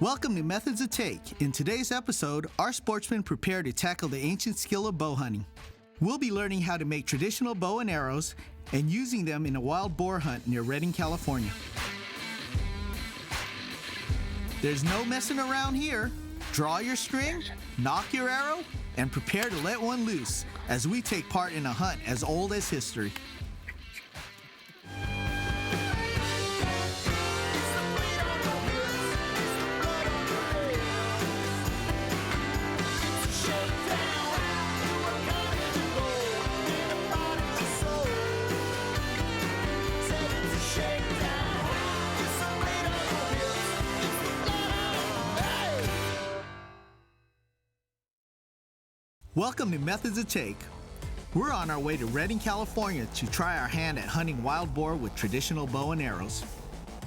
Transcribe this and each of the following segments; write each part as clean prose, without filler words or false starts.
Welcome to Methods of Take. In today's episode, our sportsmen prepare to tackle the ancient skill of bow hunting. We'll be learning how to make traditional bow and arrows and using them in a wild boar hunt near Redding, California. There's no messing around here. Draw your string, knock your arrow, and prepare to let one loose as we take part in a hunt as old as history. Welcome to Methods of Take. We're on our way to Redding, California to try our hand at hunting wild boar with traditional bow and arrows.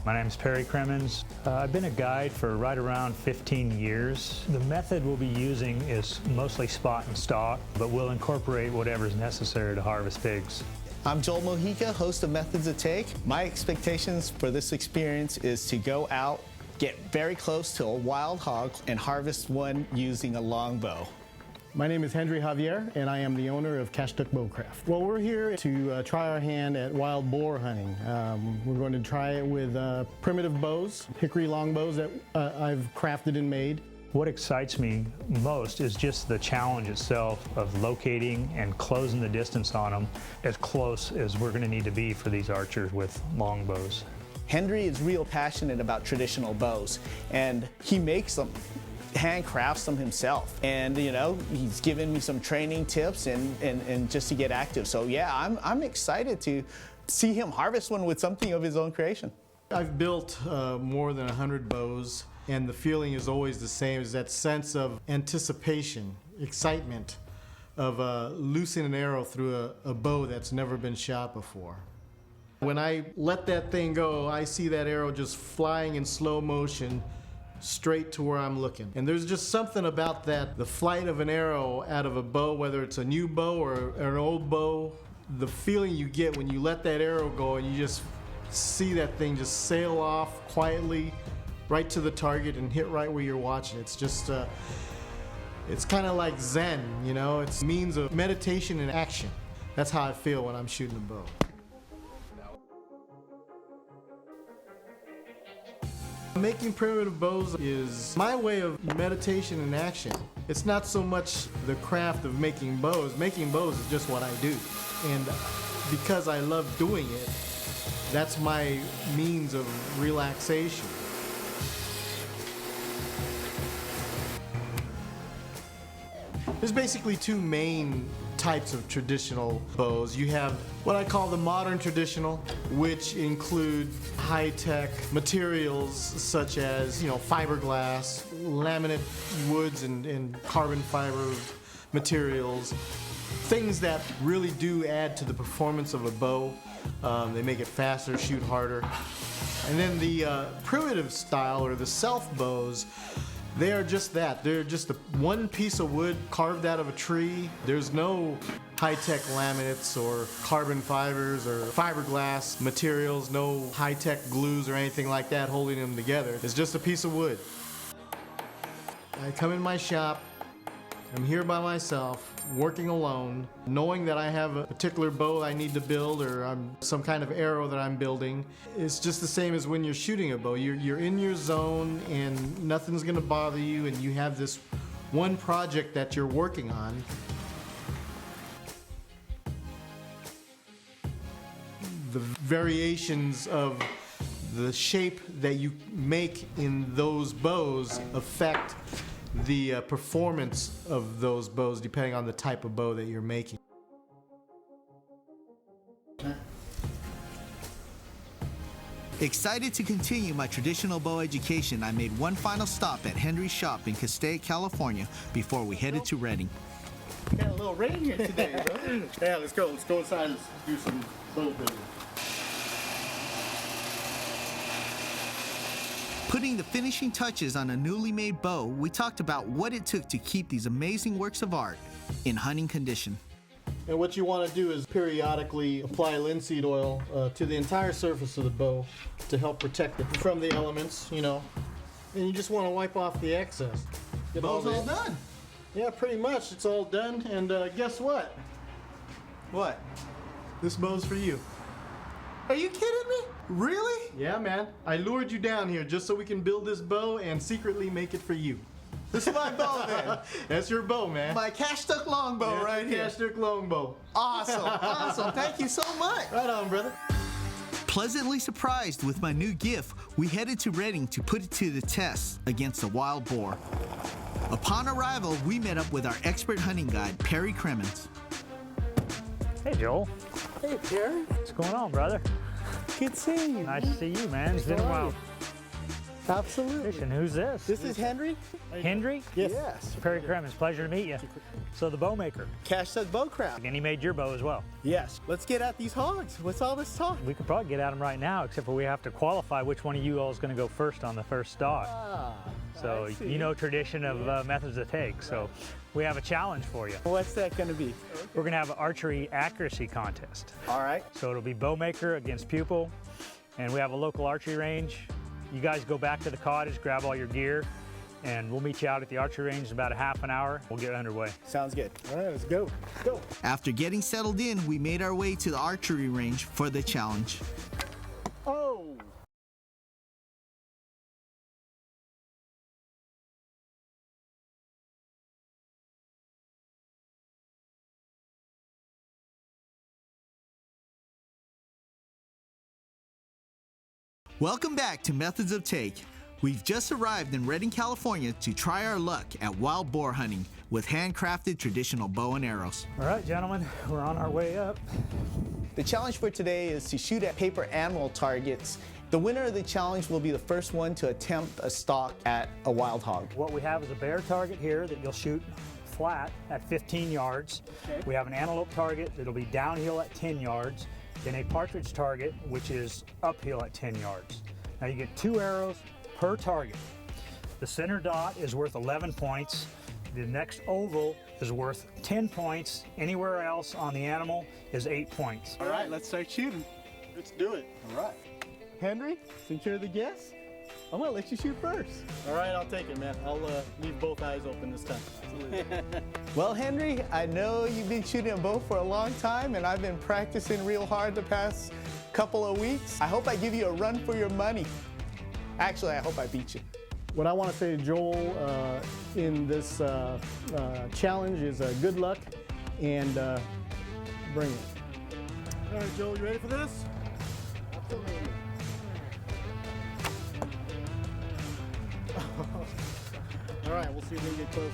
My name is Perry Crimmins. I've been a guide for right around 15 years. The method we'll be using is mostly spot and stalk, but we'll incorporate whatever is necessary to harvest pigs. I'm Joel Mojica, host of Methods of Take. My expectations for this experience is to go out, get very close to a wild hog, and harvest one using a longbow. My name is Henry Javier, and I am the owner of Cashtuck Bowcraft. Well, we're here to try our hand at wild boar hunting. We're going to try it with primitive bows, hickory longbows that I've crafted and made. What excites me most is just the challenge itself of locating and closing the distance on them as close as we're going to need to be for these archers with longbows. Henry is real passionate about traditional bows, and he makes them. Handcrafts them himself, and he's given me some training tips and just to get active. So yeah, I'm excited to see him harvest one with something of his own creation. I've built more than 100 bows, and the feeling is always the same, is that sense of anticipation, excitement of loosing an arrow through a bow that's never been shot before. When I let that thing go, I see that arrow just flying in slow motion straight to where I'm looking. And there's just something about that, the flight of an arrow out of a bow, whether it's a new bow or an old bow, the feeling you get when you let that arrow go and you just see that thing just sail off quietly right to the target and hit right where you're watching. It's just, it's kind of like Zen, it's a means of meditation and action. That's how I feel when I'm shooting a bow. Making primitive bows is my way of meditation and action. It's not so much the craft of making bows. Making bows is just what I do. And because I love doing it, that's my means of relaxation. There's basically two main types of traditional bows. You have what I call the modern traditional, which include high-tech materials such as, fiberglass, laminate woods and carbon fiber materials, things that really do add to the performance of a bow. They make it faster, shoot harder. And then the primitive style, or the self bows, they are just that. They're just one piece of wood carved out of a tree. There's no high-tech laminates or carbon fibers or fiberglass materials, no high-tech glues or anything like that holding them together. It's just a piece of wood. I come in my shop, I'm here by myself, working alone, knowing that I have a particular bow I need to build or some kind of arrow that I'm building. It's just the same as when you're shooting a bow. You're in your zone and nothing's gonna bother you, and you have this one project that you're working on. The variations of the shape that you make in those bows affect the performance of those bows depending on the type of bow that you're making. Excited to continue my traditional bow education, I made one final stop at Henry's shop in Castaic, California before we headed to Redding. Got a little rain here today, bro. Yeah, let's go inside and do some bow building. Putting the finishing touches on a newly made bow, we talked about what it took to keep these amazing works of art in hunting condition. And what you want to do is periodically apply linseed oil to the entire surface of the bow to help protect it from the elements, and you just want to wipe off the excess. Get Bow's all the- done. Yeah, pretty much. It's all done. And guess what? What? This bow's for you. Are you kidding me? Really? Yeah, man. I lured you down here just so we can build this bow and secretly make it for you. This is my bow then. That's your bow, man. My cash stuck longbow That's right the here. Cash Stick Longbow. Awesome, awesome. Thank you so much. Right on, brother. Pleasantly surprised with my new gift, we headed to Reading to put it to the test against a wild boar. Upon arrival, we met up with our expert hunting guide, Perry Cremens. Hey, Joel. Hey, Perry. What's going on, brother? Good seeing you. Nice to see you, man. It's been a while. Absolutely. And who's this? This is Henry. Henry? Yes. Perry Cremens. Pleasure to meet you. So the bow maker. Cash Stuck Bowcraft. And he made your bow as well. Yes. Let's get at these hogs. What's all this talk? We could probably get at them right now, except for we have to qualify which one of you all is going to go first on the first stock. So I see. you know tradition of methods of take. So we have a challenge for you. What's that going to be? We're going to have an archery accuracy contest. All right. So it'll be bow maker against pupil, and we have a local archery range. You guys go back to the cottage, grab all your gear, and we'll meet you out at the archery range in about a half an hour. We'll get underway. Sounds good. All right, let's go. Let's go. After getting settled in, we made our way to the archery range for the challenge. Oh. Welcome back to Methods of Take. We've just arrived in Redding, California to try our luck at wild boar hunting with handcrafted traditional bow and arrows. All right, gentlemen, we're on our way up. The challenge for today is to shoot at paper animal targets. The winner of the challenge will be the first one to attempt a stalk at a wild hog. What we have is a bear target here that you'll shoot flat at 15 yards. Okay. We have an antelope target that'll be downhill at 10 yards, then a partridge target, which is uphill at 10 yards. Now you get 2 arrows per target. The center dot is worth 11 points. The next oval is worth 10 points. Anywhere else on the animal is 8 points. All right, let's start shooting. Let's do it. All right. Henry, since you're the guest, I'm going to let you shoot first. All right, I'll take it, man. I'll leave both eyes open this time. Well, Henry, I know you've been shooting a bow for a long time, and I've been practicing real hard the past couple of weeks. I hope I give you a run for your money. Actually, I hope I beat you. What I want to say to Joel in this challenge is good luck and bring it. All right, Joel, you ready for this? Absolutely. All right, we'll see if we can get closer.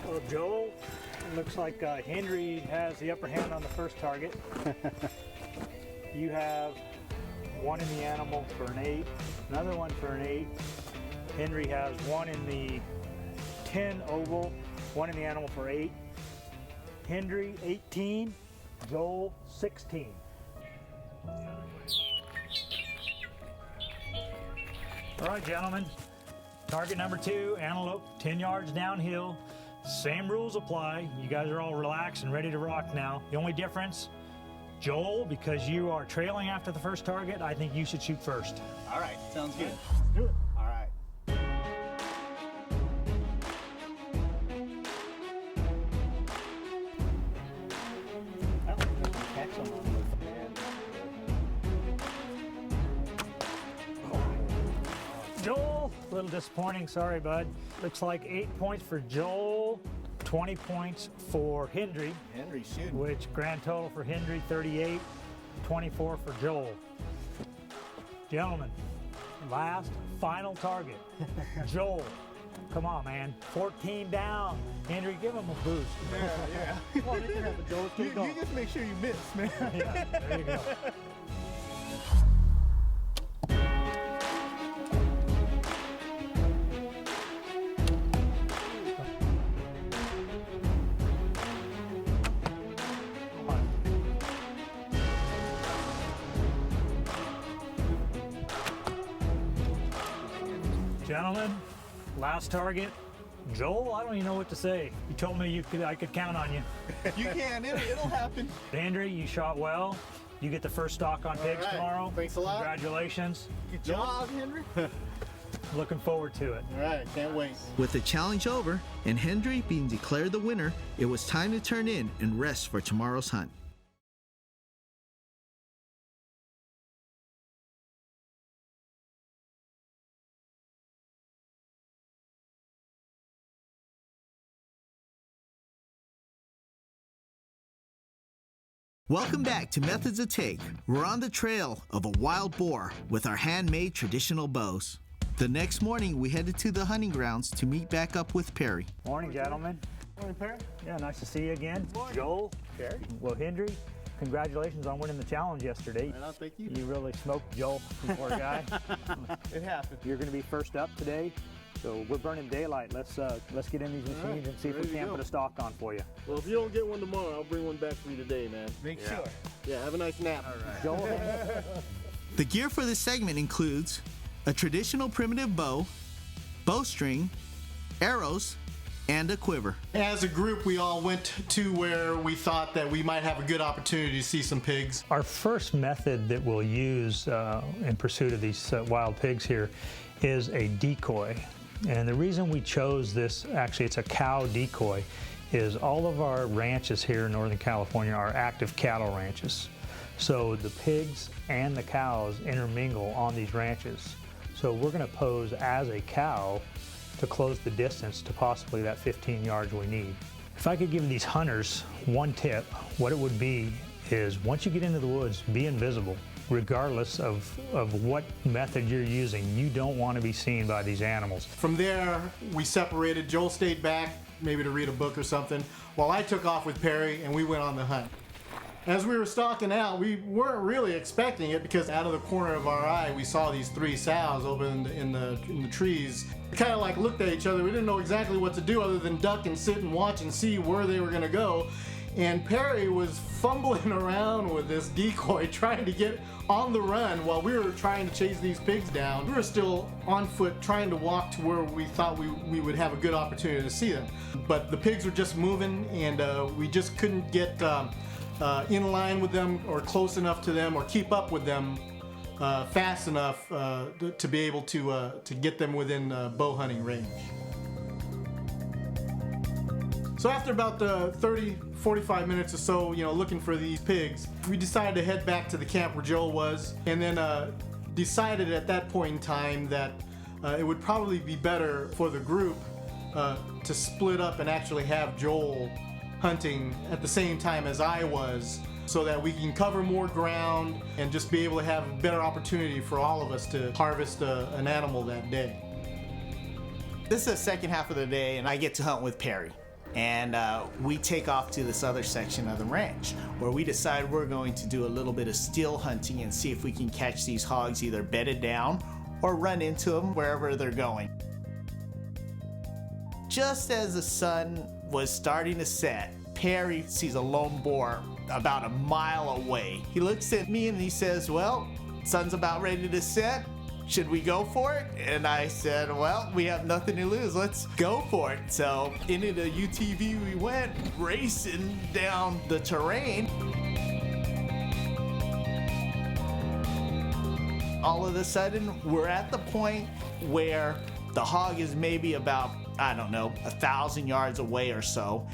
Well, Joel, it looks like Henry has the upper hand on the first target. You have one in the animal for an 8, another one for an 8. Henry has one in the 10 oval, one in the animal for 8. Henry 18, Joel 16. All right, gentlemen. Target number 2, antelope, 10 yards downhill. Same rules apply. You guys are all relaxed and ready to rock now. The only difference, Joel, because you are trailing after the first target, I think you should shoot first. All right, sounds good. Let's do it. All right. I don't think I can catch them on this. Joel, a little disappointing, sorry, bud. Looks like 8 points for Joel, 20 points for Henry, Henry shooting. which grand total for Henry, 38, 24 for Joel. Gentlemen, last, final target, Joel. Come on, man, 14 down. Henry, give him a boost. Yeah. Come on, make it happen, Joel. Let's keep You going. just make sure you miss, man. Yeah, there you go. Gentlemen, Last target, Joel, I don't even know what to say. You told me I could count on you. You can. It'll happen. Henry, you shot well. You get the first stock on pigs right. tomorrow. Thanks a lot. Congratulations. Good job, Henry. Looking forward to it. All right, can't wait. With the challenge over and Hendry being declared the winner, it was time to turn in and rest for tomorrow's hunt. Welcome back to Methods of Take. We're on the trail of a wild boar with our handmade traditional bows. The next morning, we headed to the hunting grounds to meet back up with Perry. Morning, gentlemen. Morning, Perry. Yeah, nice to see you again. Joel. Perry. Well, Henry, congratulations on winning the challenge yesterday. Right on, thank you. You really smoked Joel, poor guy. It happened. You're going to be first up today. So we're burning daylight. Let's get in these machines and see if we can't put a stock on for you. Well, if you don't get one tomorrow, I'll bring one back for you today, man. Make sure. Yeah, have a nice nap. All right. Joel, The gear for this segment includes a traditional primitive bow, bowstring, arrows, and a quiver. As a group, we all went to where we thought that we might have a good opportunity to see some pigs. our first method that we'll use in pursuit of these wild pigs here is a decoy. And the reason we chose this, actually it's a cow decoy, is all of our ranches here in Northern California are active cattle ranches. So the pigs and the cows intermingle on these ranches. So we're going to pose as a cow to close the distance to possibly that 15 yards we need. If I could give these hunters one tip, what it would be is once you get into the woods, be invisible. Regardless of what method you're using, you don't want to be seen by these animals. From there, we separated. Joel stayed back, maybe to read a book or something, while I took off with Perry and we went on the hunt. As we were stalking out, we weren't really expecting it because out of the corner of our eye, we saw these three sows over in the trees. We kind of like looked at each other. We didn't know exactly what to do other than duck and sit and watch and see where they were going to go. And Perry was fumbling around with this decoy trying to get on the run while we were trying to chase these pigs down. We were still on foot trying to walk to where we thought we would have a good opportunity to see them. But the pigs were just moving and we just couldn't get in line with them or close enough to them or keep up with them fast enough to be able to get them within bow hunting range. So after about 30, 45 minutes or so, looking for these pigs, we decided to head back to the camp where Joel was, and then decided at that point in time that it would probably be better for the group to split up and actually have Joel hunting at the same time as I was, so that we can cover more ground and just be able to have a better opportunity for all of us to harvest an animal that day. This is the second half of the day, and I get to hunt with Perry. And we take off to this other section of the ranch where we decide we're going to do a little bit of still hunting and see if we can catch these hogs either bedded down or run into them wherever they're going. Just as the sun was starting to set, Perry sees a lone boar about a mile away. He looks at me and he says, "Well, sun's about ready to set. Should we go for it?" And I said, "Well, we have nothing to lose. Let's go for it." So into the UTV we went, racing down the terrain. All of a sudden, we're at the point where the hog is maybe about, 1,000 yards away or so.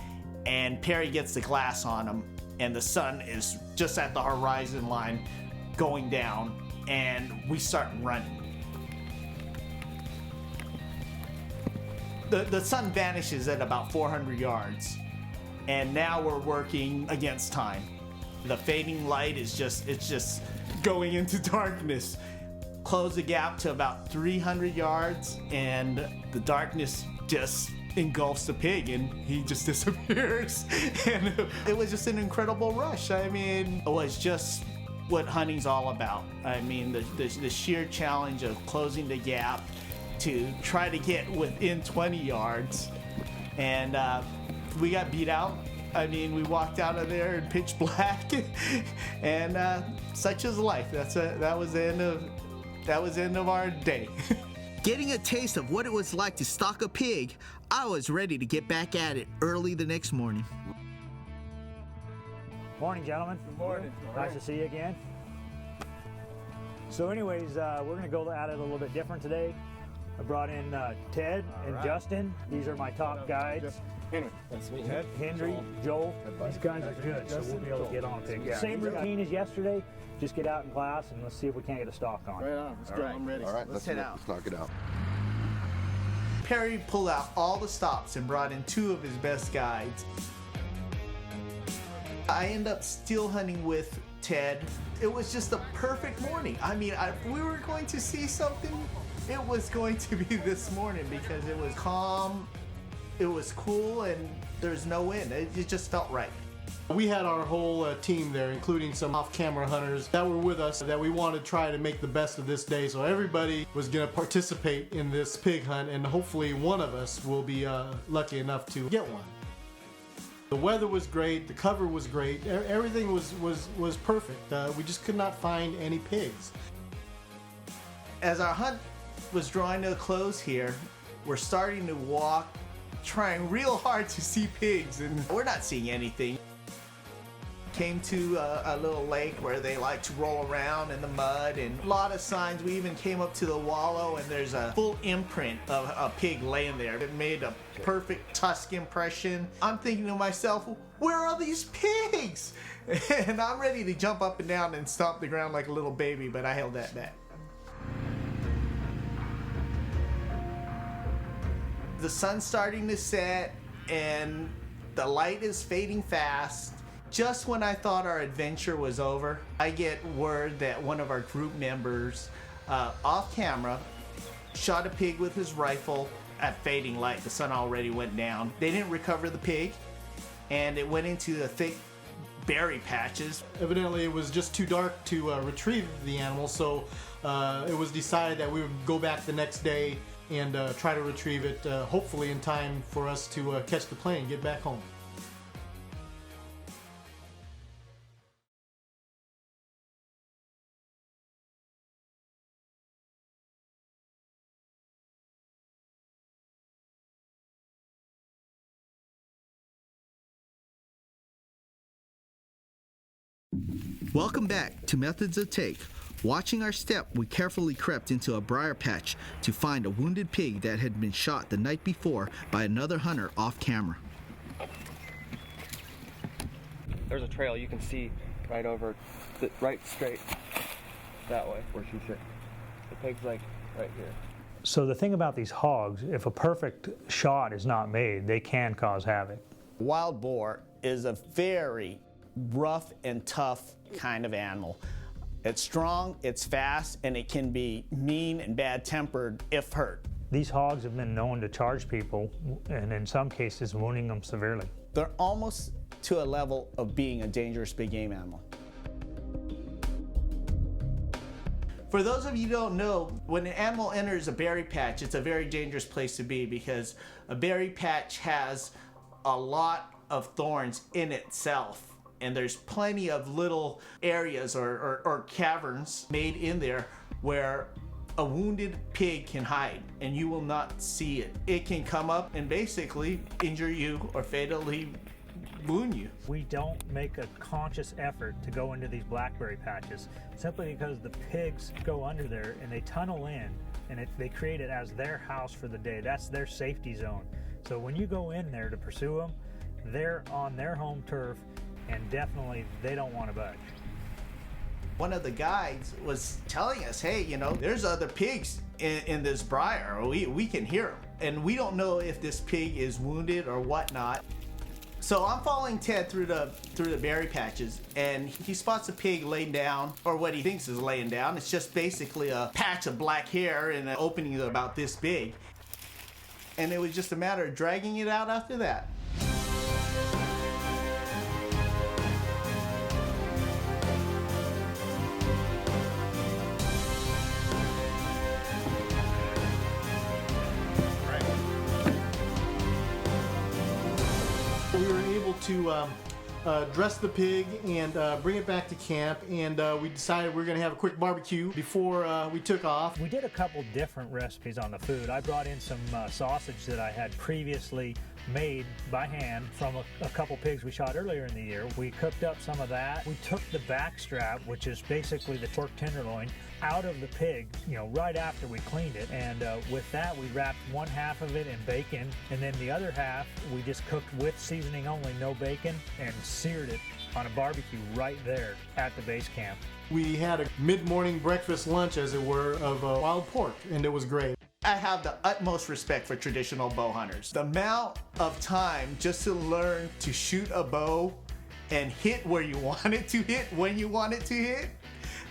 And Perry gets the glass on him, and the sun is just at the horizon line going down, and we start running. The sun vanishes at about 400 yards, and now we're working against time. The fading light is just going into darkness. Close the gap to about 300 yards, and the darkness just engulfs the pig and he just disappears. And it was just an incredible rush. I mean, it was just what hunting's all about. I mean, the sheer challenge of closing the gap to try to get within 20 yards. And we got beat out. I mean, we walked out of there in pitch black. And such is life. That was the end of our day. Getting a taste of what it was like to stalk a pig, I was ready to get back at it early the next morning. Morning, gentlemen. Good morning. Nice to see you again. So anyways, we're going to go at it a little bit different today. I brought in Ted and Justin. These are my top guides. Henry. That's me. Ted. Henry, Joel. These guys are good, so we'll be able to get on a pig. Same routine as yesterday. Just get out in class and let's see if we can't get a stalk on. Right on. Let's go. I'm ready. All right, Let's head out. Let's knock it out. Perry pulled out all the stops and brought in 2 of his best guides. I end up still hunting with Ted. It was just a perfect morning. I mean, if we were going to see something, it was going to be this morning because it was calm, it was cool, and there's no wind. It just felt right. We had our whole team there, including some off-camera hunters that were with us that we wanted to try to make the best of this day. So everybody was going to participate in this pig hunt, and hopefully one of us will be lucky enough to get one. The weather was great, the cover was great, everything was perfect. We just could not find any pigs. As our hunt was drawing to a close here, we're starting to walk, trying real hard to see pigs, and we're not seeing anything. Came to a little lake where they like to roll around in the mud, and a lot of signs. We even came up to the wallow, and there's a full imprint of a pig laying there. It made a perfect tusk impression. I'm thinking to myself, where are these pigs? And I'm ready to jump up and down and stomp the ground like a little baby, but I held that back. The sun's starting to set, and the light is fading fast. Just when I thought our adventure was over, I get word that one of our group members, off camera, shot a pig with his rifle at fading light. The sun already went down. They didn't recover the pig, and it went into the thick berry patches. Evidently it was just too dark to retrieve the animal, so it was decided that we would go back the next day and try to retrieve it, hopefully in time for us to catch the plane and get back home. Welcome back to Methods of Take. Watching our step, we carefully crept into a briar patch to find a wounded pig that had been shot the night before by another hunter off camera. There's a trail you can see right over, right straight that way. Where's she sit? The pig's like right here. So the thing about these hogs, if a perfect shot is not made, they can cause havoc. Wild boar is a very rough and tough kind of animal. It's strong, it's fast, and it can be mean and bad-tempered if hurt. These hogs have been known to charge people, and in some cases wounding them severely. They're almost to a level of being a dangerous big game animal. For those of you who don't know, when an animal enters a berry patch, it's a very dangerous place to be because a berry patch has a lot of thorns in itself. And there's plenty of little areas or caverns made in there where a wounded pig can hide and you will not see it. It can come up and basically injure you or fatally wound you. We don't make a conscious effort to go into these blackberry patches simply because the pigs go under there and they tunnel in and they create it as their house for the day. That's their safety zone. So when you go in there to pursue them, they're on their home turf, and definitely they don't want to budge. One of the guides was telling us, hey, you know, there's other pigs in this briar. We can hear them. And we don't know if this pig is wounded or whatnot. So I'm following Ted through the berry patches, and he spots a pig laying down, or what he thinks is laying down. It's just basically a patch of black hair and an opening about this big. And it was just a matter of dragging it out after that. We were able to dress the pig and bring it back to camp, and we decided we were going to have a quick barbecue before we took off. We did a couple different recipes on the food. I brought in some sausage that I had previously made by hand from a couple pigs we shot earlier in the year. We cooked up some of that. We took the back strap, which is basically the pork tenderloin, out of the pig, right after we cleaned it. And with that, we wrapped one half of it in bacon, and then the other half we just cooked with seasoning only, no bacon, and seared it on a barbecue right there at the base camp. We had a mid-morning breakfast lunch, as it were, of wild pork, and it was great. I have the utmost respect for traditional bow hunters. The amount of time just to learn to shoot a bow and hit where you want it to hit, when you want it to hit,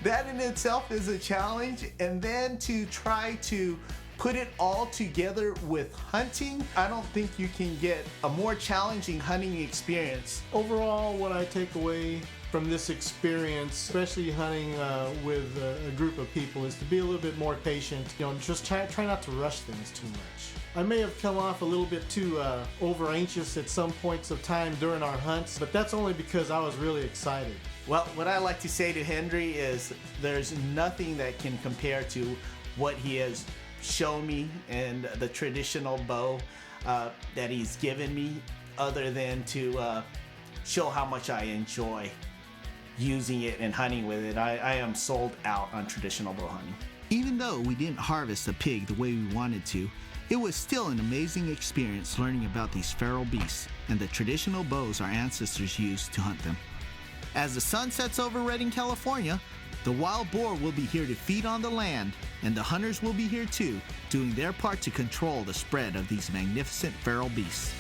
that in itself is a challenge. And then to try to put it all together with hunting, I don't think you can get a more challenging hunting experience. Overall, what I take away from this experience, especially hunting with a group of people, is to be a little bit more patient. Just try not to rush things too much. I may have come off a little bit too over anxious at some points of time during our hunts, but that's only because I was really excited. Well, what I like to say to Henry is there's nothing that can compare to what he has shown me and the traditional bow that he's given me, other than to show how much I enjoy using it and hunting with it. I am sold out on traditional bow hunting. Even though we didn't harvest a pig the way we wanted to, it was still an amazing experience learning about these feral beasts and the traditional bows our ancestors used to hunt them. As the sun sets over Redding, California, the wild boar will be here to feed on the land, and the hunters will be here too, doing their part to control the spread of these magnificent feral beasts.